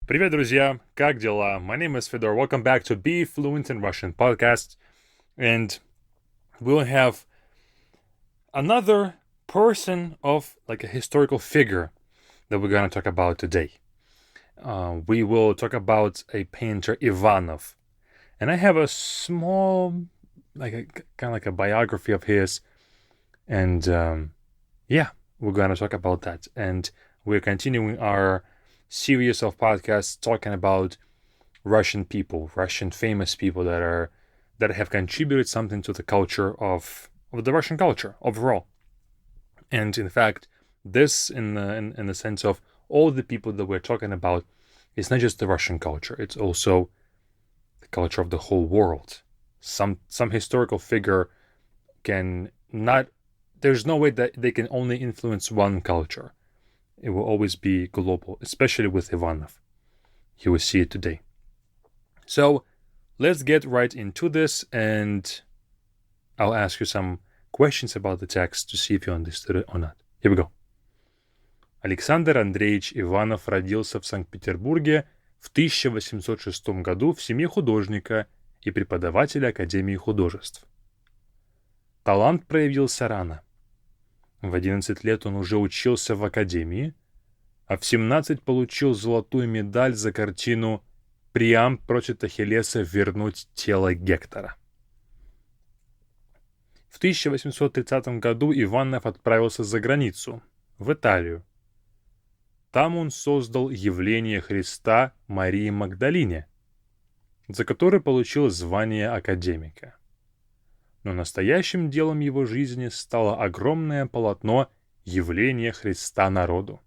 Привет, друзья! Как дела? My name is Fedor. Welcome back to Be Fluent in Russian podcast. And we'll have another person of like a historical figure that we're going to talk about today. We will talk about a painter, Ivanov. And I have a small, kind of like a biography of his. And we're going to talk about that. And we're continuing our series of podcasts talking about Russian people, Russian famous people that have contributed something to the culture of the Russian culture overall. And in fact, this in the sense of all the people that we're talking about, it's not just the Russian culture, it's also the culture of the whole world. Some historical figure can not, there's no way that they can only influence one culture. It will always be global, especially with Ivanov. You will see it today. So let's get right into this, and I'll ask you some questions about the text to see if you understood it or not. Here we go. Александр Андреевич Иванов родился в Санкт-Петербурге в 1806 году в семье художника и преподавателя Академии художеств. Талант проявился рано. В 11 лет он уже учился в Академии, а в 17 получил золотую медаль за картину «Приам просит Ахиллеса вернуть тело Гектора». В 1830 году Иванов отправился за границу, в Италию. Там он создал явление Христа Марии Магдалине, за которое получил звание академика. Но настоящим делом его жизни стало огромное полотно «Явление Христа народу».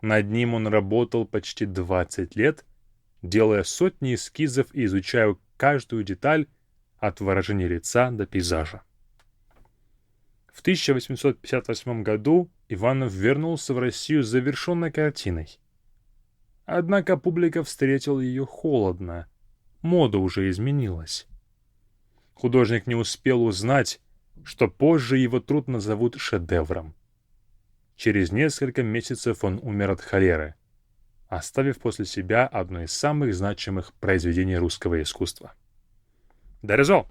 Над ним он работал почти 20 лет, делая сотни эскизов и изучая каждую деталь от выражения лица до пейзажа. В 1858 году Иванов вернулся в Россию с завершенной картиной. Однако публика встретила ее холодно, мода уже изменилась. Художник не успел узнать, что позже его труд назовут шедевром. Через несколько месяцев он умер от холеры, оставив после себя одно из самых значимых произведений русского искусства. That is all.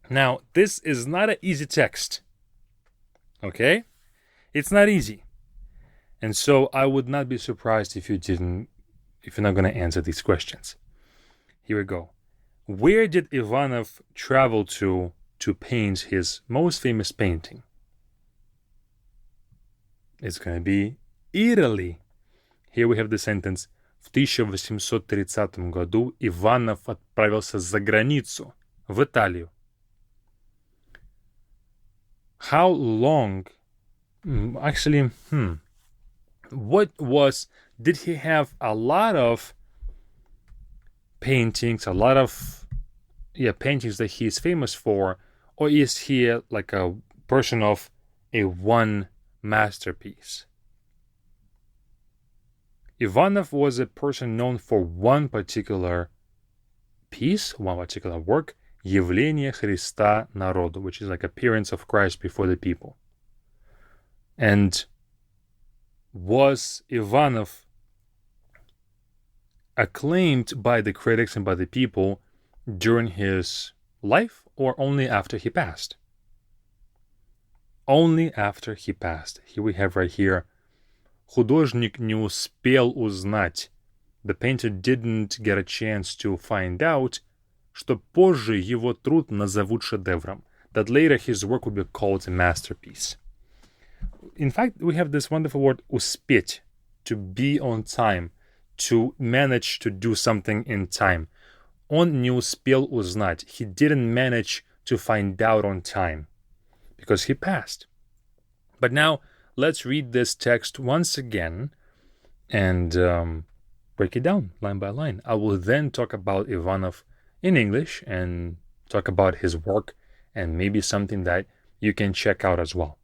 Now, this is not an easy text. Okay? It's not easy. And so I would not be surprised if you're not going to answer these questions. Here we go. Where did Ivanov travel to paint his most famous painting? It's going to be Italy. Here we have the sentence. В 1830 году Иванов отправился за границу, в Италию. How long? Did he have a lot of paintings, paintings that he is famous for, or is he like a person of a one masterpiece? Ivanov was a person known for one particular piece, one particular work, Явление Христа народу, which is like appearance of Christ before the people. And was Ivanov acclaimed by the critics and by the people during his life or only after he passed? Only after he passed. Here we have right here, художник не успел узнать. The painter didn't get a chance to find out, что позже его труд назовут шедевром. That later his work will be called a masterpiece. In fact, we have this wonderful word успеть, to be on time, to manage to do something in time. Он не успел узнать. He didn't manage to find out on time because he passed. But now let's read this text once again and break it down line by line. I will then talk about Ivanov in English and talk about his work and maybe something that you can check out as well.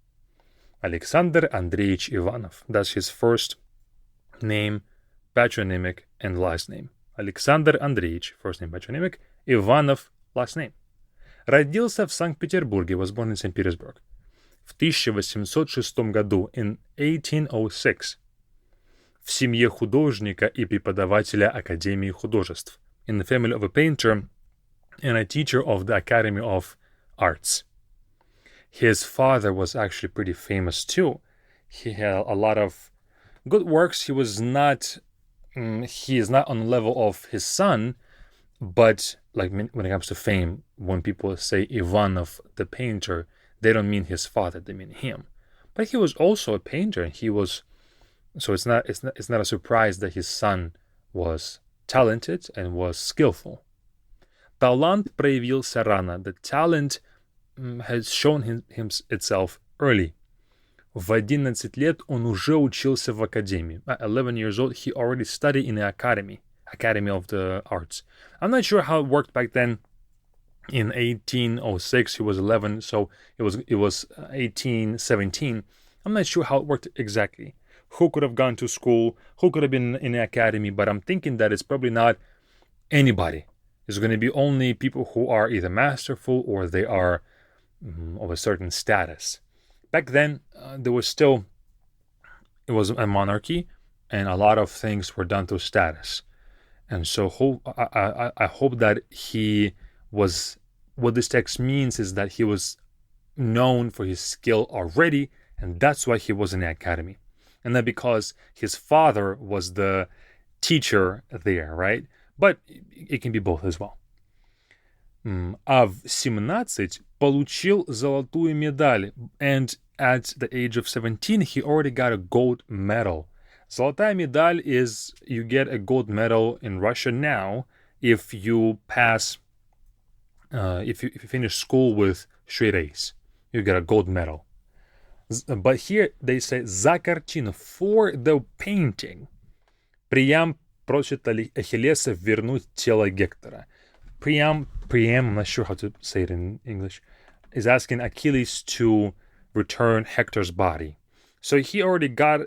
Alexander Andreevich Ivanov. That's his first name, patronymic, and last name. Alexander Andreevich, first name, patronymic, Ivanov, last name. Родился в Санкт-Петербурге, was born in St. Petersburg. В 1806 году, in 1806. в семье художника и преподавателя Академии художеств, in the family of a painter and a teacher of the Academy of Arts. His father was actually pretty famous too. He had a lot of good works. He is not on the level of his son, but like when it comes to fame, when people say Ivanov, the painter, they don't mean his father, they mean him. But he was also a painter, and so it's not a surprise that his son was talented and was skillful. Талант проявился рано. The talent has shown itself early. В 11 лет он уже учился в Академии. At 11 years old, he already studied in the Academy of the Arts. I'm not sure how it worked back then. In 1806, he was 11, so it was 1817. I'm not sure how it worked exactly. Who could have gone to school? Who could have been in the academy? But I'm thinking that it's probably not anybody. It's going to be only people who are either masterful or they are of a certain status. Back then, it was a monarchy, and a lot of things were done through status. And so I hope that he was, what this text means is that he was known for his skill already, and that's why he was in the academy. And not because his father was the teacher there, right? But it can be both as well. А в 17 получил золотую медаль, and at the age of 17 he already got a gold medal. Золотая медаль is, you get a gold medal in Russia now if you pass, if you finish school with straight A's, you get a gold medal. But here they say за картину, for the painting. Приям просит Ахиллеса вернуть тело Гектора. Priam, I'm not sure how to say it in English, is asking Achilles to return Hector's body. So he already got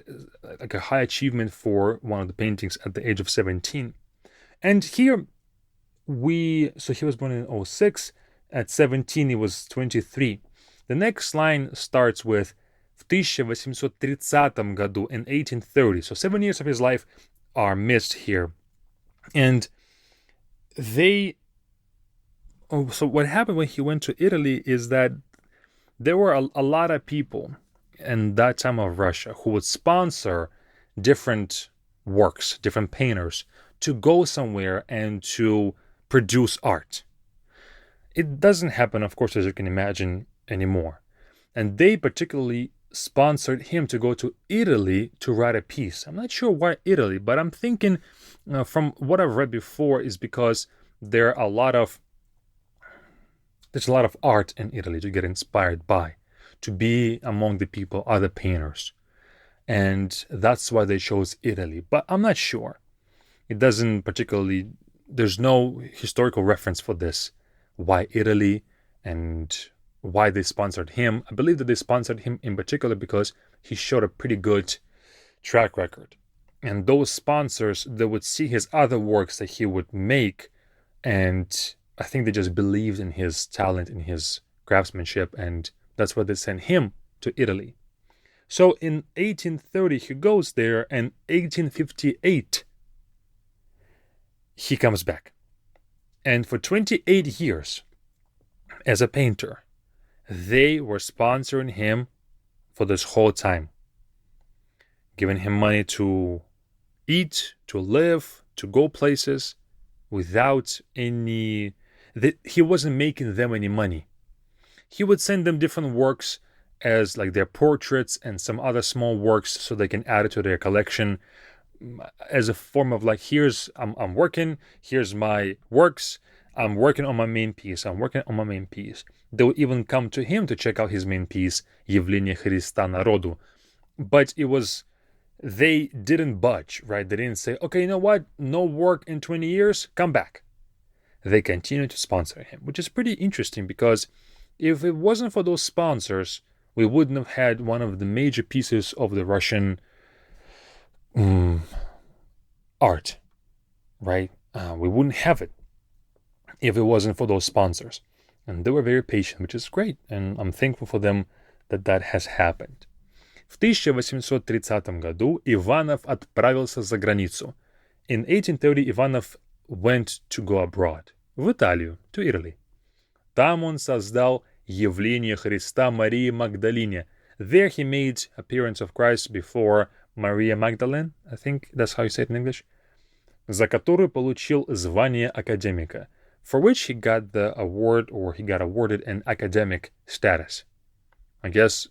like a high achievement for one of the paintings at the age of 17. And here so he was born in 06. At 17, he was 23. The next line starts with в 1830 году, in 1830. So 7 years of his life are missed here. And so what happened when he went to Italy is that there were a lot of people in that time of Russia who would sponsor different works, different painters, to go somewhere and to produce art. It doesn't happen, of course, as you can imagine, anymore. And they particularly sponsored him to go to Italy to write a piece. I'm not sure why Italy, but I'm thinking from what I've read before is because there's a lot of art in Italy to get inspired by, to be among the people, other painters. And that's why they chose Italy. But I'm not sure. It doesn't particularly, there's no historical reference for this. Why Italy and why they sponsored him. I believe that they sponsored him in particular because he showed a pretty good track record. And those sponsors, they would see his other works that he would make, and I think they just believed in his talent, in his craftsmanship, and that's why they sent him to Italy. So in 1830, he goes there, and 1858, he comes back. And for 28 years, as a painter, they were sponsoring him for this whole time, giving him money to eat, to live, to go places without any... He wasn't making them any money. He would send them different works as like their portraits and some other small works so they can add it to their collection as a form of like, I'm working, here's my works, I'm working on my main piece. They would even come to him to check out his main piece, Явление Христа народу. But they didn't budge, right? They didn't say, okay, you know what? No work in 20 years, come back. They continued to sponsor him, which is pretty interesting because if it wasn't for those sponsors, we wouldn't have had one of the major pieces of the Russian art, right? We wouldn't have it if it wasn't for those sponsors. And they were very patient, which is great. And I'm thankful for them that has happened. В 1830 году Иванов отправился за границу. In 1830, Ivanov went to go abroad. В Италию, to Italy. Там он создал явление Христа Марии Магдалине. There he made appearance of Christ before Maria Magdalene, I think that's how you say it in English, за которую получил звание академика, for which he got the award, or he got awarded an academic status. I guess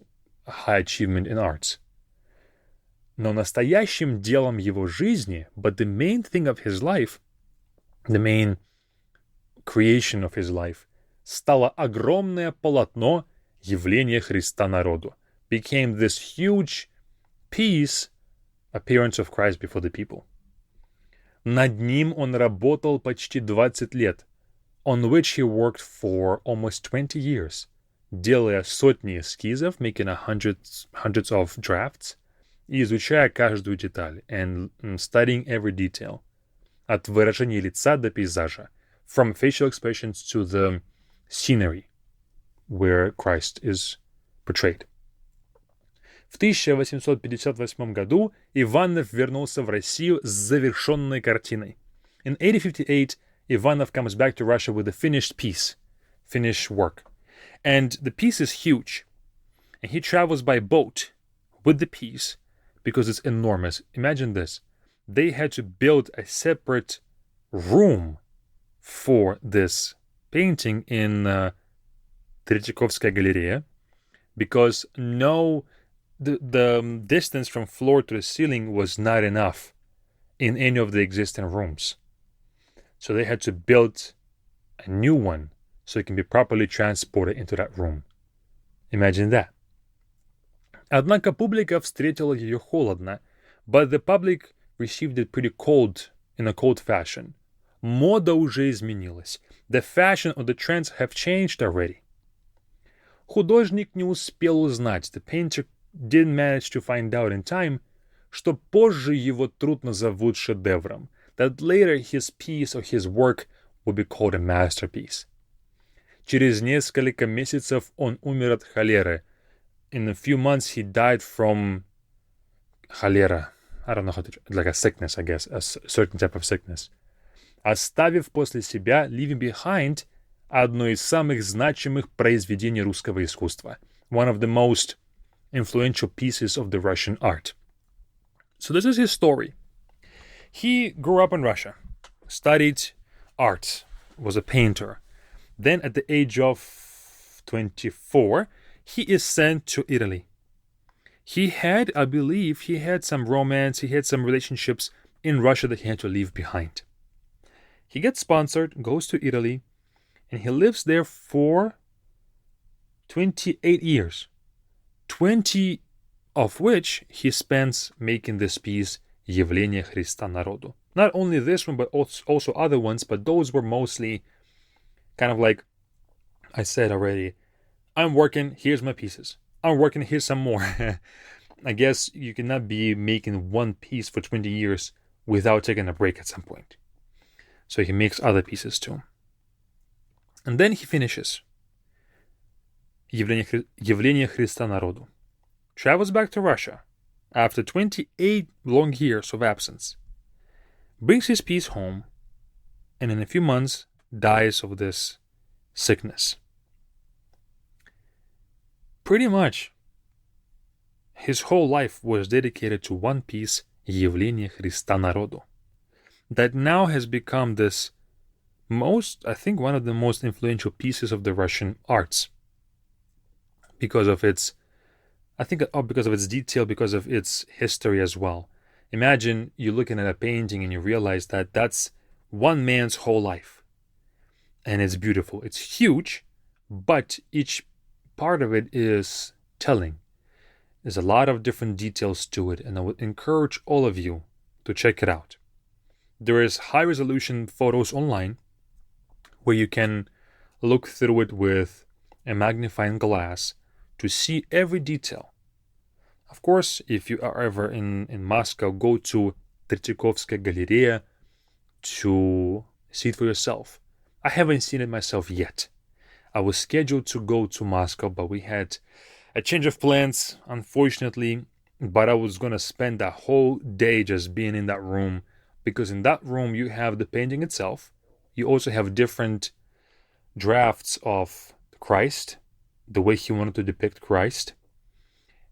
a high achievement in arts. Но настоящим делом его жизни, but the main thing of his life, the main creation of his life, стало огромное полотно явления Христа народу. Became this huge piece, appearance of Christ before the people. Над ним он работал почти 20 лет, on which he worked for almost 20 years, делая сотни эскизов, making hundreds of drafts, и изучая каждую деталь, and studying every detail, от выражения лица до пейзажа, from facial expressions to the scenery where Christ is portrayed. В 1858 году Иванов вернулся в Россию с завершенной картиной. In 1858, Ivanov comes back to Russia with a finished piece, finished work. And the piece is huge. And he travels by boat with the piece because it's enormous. Imagine this. They had to build a separate room for this painting in Третьяковская галерея because the distance from floor to the ceiling was not enough in any of the existing rooms. So they had to build a new one so it can be properly transported into that room. Imagine that. Однако публика встретила ее холодно, but the public received it pretty cold, in a cold fashion. Мода уже изменилась. The fashion or the trends have changed already. Художник не успел узнать, the painter didn't manage to find out in time, что позже его труд назовут шедевром, that later his piece or his work will be called a masterpiece. Через несколько месяцев он умер от холеры. In a few months he died from холера. I don't know how to, like a sickness, I guess, a certain type of sickness. Оставив после себя, leaving behind, одно из самых значимых произведений русского искусства. One of the most influential pieces of the Russian art. So this is his story. He grew up in Russia, studied art, was a painter. Then at the age of 24, he is sent to Italy. He had, I believe, some romance, he had some relationships in Russia that he had to leave behind. He gets sponsored, goes to Italy, and he lives there for 28 years. 20 of which he spends making this piece, Явление Христа народу. Not only this one, but also other ones, but those were mostly kind of like I said already, I'm working, here's my pieces. I'm working, here's some more. I guess you cannot be making one piece for 20 years without taking a break at some point. So he makes other pieces too. And then he finishes Явление Христа народу. Travels back to Russia after 28 long years of absence. Brings his piece home, and in a few months dies of this sickness. Pretty much, his whole life was dedicated to one piece, Явление Христа народу, that now has become this one of the most influential pieces of the Russian arts. Because of its detail, because of its history as well. Imagine you looking at a painting and you realize that that's one man's whole life. And it's beautiful. It's huge, but each part of it is telling. There's a lot of different details to it, and I would encourage all of you to check it out. There is high-resolution photos online where you can look through it with a magnifying glass to see every detail. Of course, if you are ever in Moscow, go to Третьяковская галерея to see it for yourself. I haven't seen it myself yet. I was scheduled to go to Moscow, but we had a change of plans, unfortunately, but I was going to spend the whole day just being in that room, because in that room you have the painting itself. You also have different drafts of Christ, the way he wanted to depict Christ,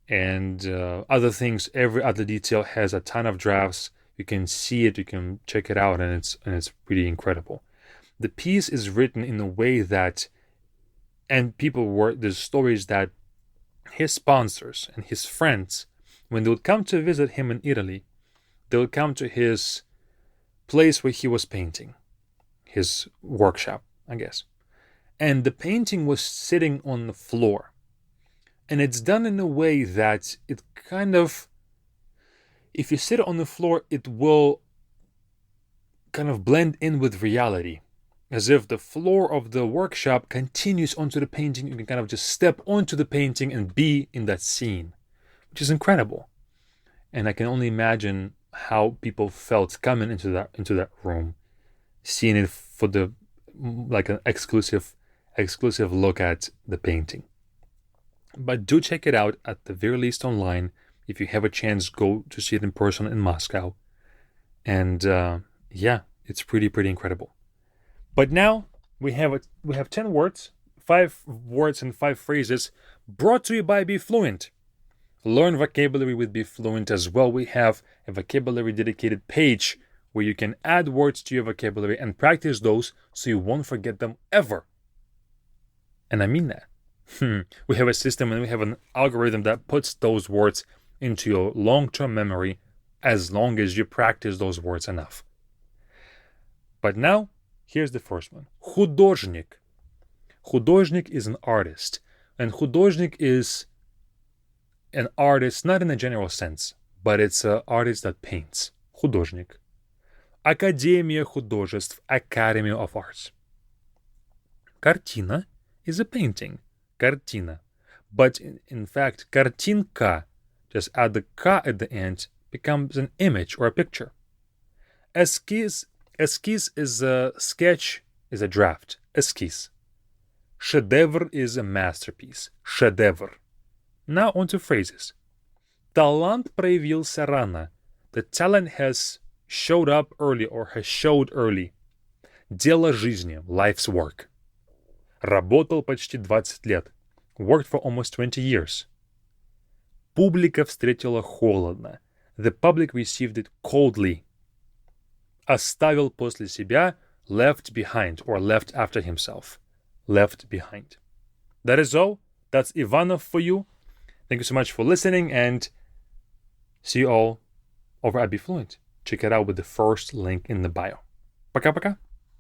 and other things. Every other detail has a ton of drafts. You can see it, you can check it out, and it's pretty incredible. The piece is written in a way that, and there's stories that his sponsors and his friends, when they would come to visit him in Italy, they would come to his place where he was painting, his workshop, I guess. And the painting was sitting on the floor. And it's done in a way that it kind of, if you sit on the floor, it will kind of blend in with reality. As if the floor of the workshop continues onto the painting. You can kind of just step onto the painting and be in that scene, which is incredible. And I can only imagine how people felt coming into that room, seeing it for the like an exclusive look at the painting. But do check it out, at the very least online. If you have a chance, go to see it in person in Moscow. And yeah, it's pretty incredible. But now we have 10 words, 5 words and 5 phrases brought to you by Be Fluent. Learn vocabulary with Be Fluent as well. We have a vocabulary dedicated page where you can add words to your vocabulary and practice those so you won't forget them ever. And I mean that. We have a system and we have an algorithm that puts those words into your long-term memory as long as you practice those words enough. But now, here's the first one. Художник. Художник is an artist. And художник is an artist, not in a general sense, but it's an artist that paints. Художник. Академия художеств, Academy of Arts. Картина is a painting. Картина. But in fact, картинка, just add the ka at the end, becomes an image or a picture. Эскиз is a sketch, is a draft. Эскиз. Шедевр is a masterpiece. Шедевр. Now on to phrases. Талант проявился рано. The talent has showed up early or has showed early. Дело жизни, life's work. Работал почти 20 лет. Worked for almost 20 years. Публика встретила холодно. The public received it coldly. Оставил после себя, left behind or left after himself. Left behind. That is all. That's Ivanov for you. Thank you so much for listening, and see you all over at Be Fluent. Check it out with the first link in the bio. Пока-пока.